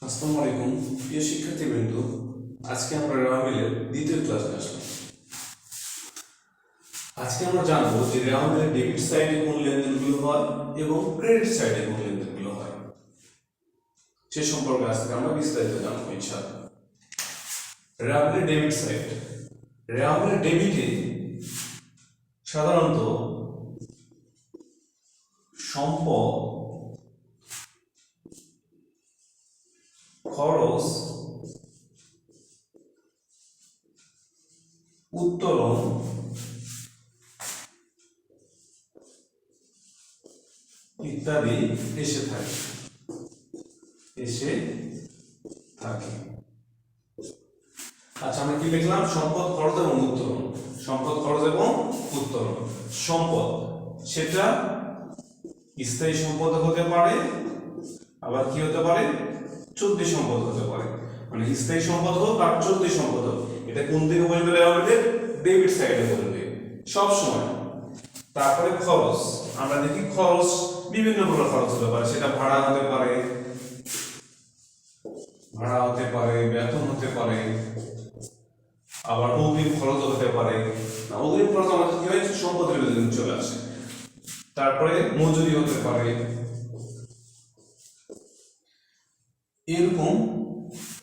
আসসালামু আলাইকুম প্রিয় শিক্ষার্থীবৃন্দ। আজকে আমরা রেওয়ামিলের দ্বিতীয় ক্লাসে আসলাম। আজকে আমরা জানবো যে রেওয়ামিলের ডেবিট সাইডে কোন লেনদেনগুলো হয় এবং ক্রেডিট সাইডে কোন লেনদেনগুলো হয়, সে সম্পর্কে আজকে আমরা বিস্তারিত জানবো ইনশাআল্লাহ। রেওয়ামিলের ডেবিট সাইড, রেওয়ামিলের ডেবিটে সাধারণত সম্পদ, খরচ, উত্তোলন, ইত্যাদি এসে থাকে। আচ্ছা, আমরা কি লিখলাম? সম্পদ, খরচ এবং উত্তোলন। সম্পদ, খরচ এবং উত্তোলন। সম্পদ সেটা স্থায়ী সম্পদ হতে পারে, আবার কি হতে পারে, চলতি সম্পদ হতে পারে। মানে স্থায়ী সম্পদ হোক আর চলতি সম্পদ হোক, এটা কোন দিকে বসবে? আমাদের ডেবিট সাইডে বসবে সব সময়। তারপরে খরচ, আমরা দেখি খরচ বিভিন্ন প্রকার খরচ হতে পারে। সেটা ভাড়া হতে পারে, বেতন হতে পারে, আবার অগ্রিম খরচ হতে পারে। না, অগ্রিম খরচ আমাদের কি হয়? সম্পদের ভিতরে চলে আসে। তারপরে মজুরি হতে পারে। এরকম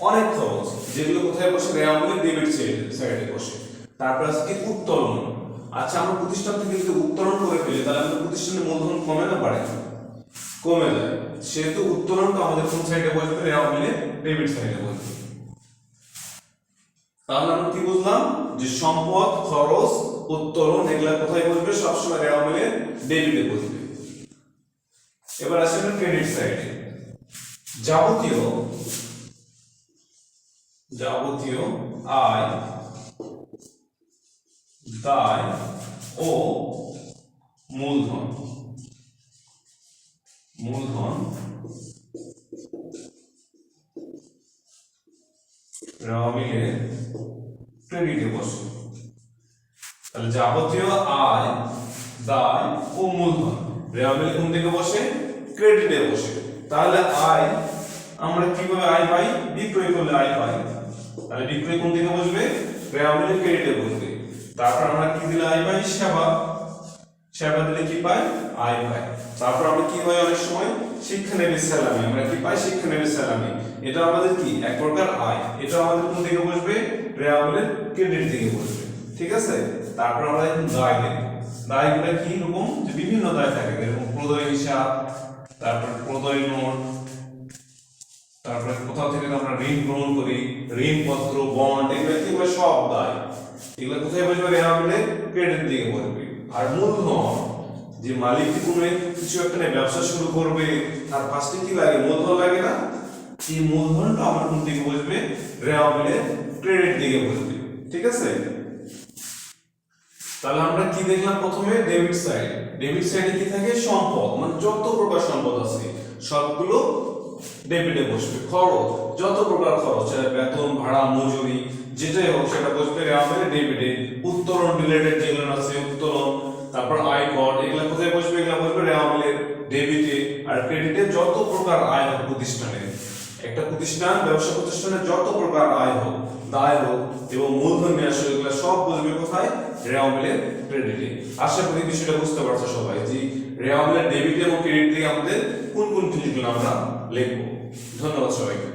অনেক খরচ যেগুলো কোথায় বসে? রেওয়ামিলের ডেবিট সাইডে বসে। তারপর আছে কি? উত্তোলন। আচ্ছা, আমরা প্রতিষ্ঠান থেকে যদি উত্তোলন করে ফেলি তাহলে আমাদের প্রতিষ্ঠানের মূলধন কমে না বাড়ে? কমে যায়। সেহেতু উত্তোলনটা আমাদের কোন সাইডে বসবে? রেওয়ামিলের ডেবিট সাইডে বসবে। তাহলে আমরা কি বুঝলাম? যে সম্পদ, খরচ, উত্তোলন এগুলা কোথায় বসবে? সবসময় রেওয়ামিলের ডেবিটে বসবে। এবার আসি আমরা ক্রেডিট সাইডে। যাবতীয় আয়, দায় ও মূলধন রেওয়ামিলের ক্রেডিটে বসে। তাহলে যাবতীয় আয়, দায় ও মূলধন রেওয়ামিল কোন দিকে বসে? ক্রেডিটে বসে। তাহলে আয় আমরা কিভাবে আয় পাই? বিক্রয় করলে আয় পাই। তাহলে বিক্রয় কোন দিকে বসবে? রেওয়ামিলের ক্রেডিটে বসবে। তারপর আমরা কি দিলে আয় পাই? সেবা দিলে কি পাই? আয় পাই। তারপর আমরা কি হয়? অনেক সময় শিক্ষানবিশ স্যালামি, আমরা কি পাই? শিক্ষানবিশ স্যালামি। এটা আমাদের কি? এক প্রকার আয়। এটা আমাদের কোন দিকে বসবে? রেওয়ামিলের ক্রেডিট দিকে বসবে। ঠিক আছে। তারপর আমরা এখন দায় দেখব। দায়গুলো কি রকম? যে বিভিন্ন দায় থাকে, যেরকম প্রদয় হিসাব, তারপর প্রদয় নোট, তারপরে কোথাও থেকে আমরা ঋণ গ্রহণ করি, ঋণপত্র, বন্ড, এগুলো কি বলে? সব দায়। এগুলো কোথায় বসবে? রেওয়ামিলের ক্রেডিট দিকে বসবে। আর মূলধন, যে মালিক কোনো কিছু একটা নিয়ে ব্যবসা শুরু করবে, তার ফার্স্টে কি লাগে? মূলধন লাগে না? এই মূলধনটা আমার কোন দিকে বসবে? রেওয়ামিলের ক্রেডিট দিকে বসবে। ঠিক আছে। তাহলে আমরা কি দেখলাম? প্রথমে ডেবিট সাইড। ডেবিট সাইডে কি থাকে? সম্পদ, মানে যত প্রকার সম্পদ আছে সবগুলো ডেবিটে বসবে। খরচ, যত প্রকার খরচ, বেতন, ভাড়া, মজুরি যেটাই হোক সেটা বসবে রেওয়ামিলের ডেবিটে। উত্তোলন রিলেটেড যেগুলো আছে, উত্তোলন, তারপর আয় কর, এগুলা কোথায় বসবে? এগুলা বসবে রেওয়ামিলের ডেবিটে। আর ক্রেডিটে যত প্রকার আয় হোক প্রতিষ্ঠানের, একটা প্রতিষ্ঠান, ব্যবসা প্রতিষ্ঠানের যত প্রকার আয় হোক, দায় হোক এবং মূলধন নিয়ে আসে, এগুলো সব বসবে কোথায়? রেওয়ামিলের ক্রেডিটে। আশা করি বিষয়টা বুঝতে পারছো সবাই, যে রেওয়ামিলের ডেবিট এবং ক্রেডিট দিয়ে আমাদের কোন কোন জিনিসগুলো আমরা লিখবো। ধন্যবাদ সবাইকে।